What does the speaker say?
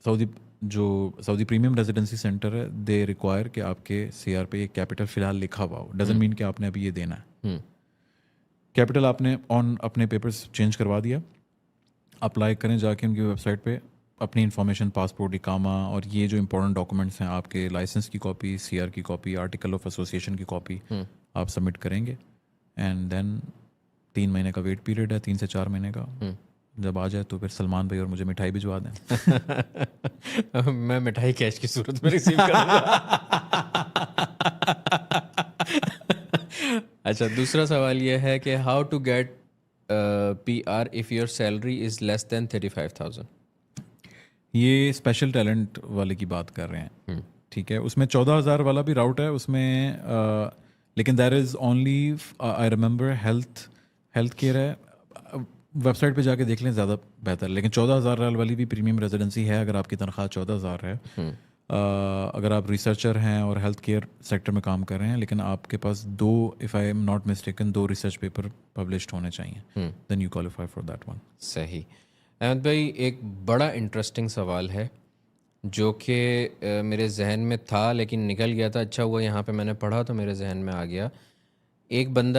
سعودی premium residency centre ہے، they require کہ آپ کے سی آر پہ ایک کیپٹل فی الحال لکھا ہوا ہو. ڈزنٹ مین کہ آپ نے ابھی یہ دینا ہے. کیپٹل آپ نے اپنے پیپرز چینج کروا دیا، اپلائی کریں جا کے ان کی ویب سائٹ پہ اپنی انفارمیشن، پاسپورٹ، اقامہ اور یہ جو امپورٹنٹ ڈاکومنٹس ہیں آپ کے لائسنس کی کاپی، سی آر کی کاپی، آرٹیکل آف ایسوسیشن کی کاپی آپ سبمٹ کریں گے. اینڈ دین 3 مہینے کا ویٹ پیریڈ ہے، 3 سے 4 مہینے کا. جب آ جائے تو پھر سلمان بھائی اور مجھے مٹھائی بھجوا دیں. میں مٹھائی کیش کی صورت میں ریسیو کروں گا. اچھا، دوسرا سوال یہ ہے کہ how to get P R if your salary is less than 35,000. یہ اسپیشل ٹیلنٹ والے کی بات کر رہے ہیں، ٹھیک ہے. اس میں 14,000 والا بھی راؤٹ ہے اس میں، لیکن there is only I remember health care ہے. ویب سائٹ پہ جا کے دیکھ لیں، زیادہ بہتر. لیکن 14,000 والی بھی پریمیم ریزیڈنسی ہے اگر آپ کی تنخواہ 14,000 ہے. اگر آپ ریسرچر ہیں اور ہیلتھ کیئر سیکٹر میں کام کر رہے ہیں، لیکن آپ کے پاس 2 if I am not mistaken 2 research paper published ہونے چاہیے، then you qualify for that one. صحیح. احمد بھائی، ایک بڑا انٹرسٹنگ سوال ہے جو کہ میرے ذہن میں تھا لیکن نکل گیا تھا. اچھا ہوا یہاں پہ میں نے پڑھا تو میرے ذہن میں آ گیا. ایک بندہ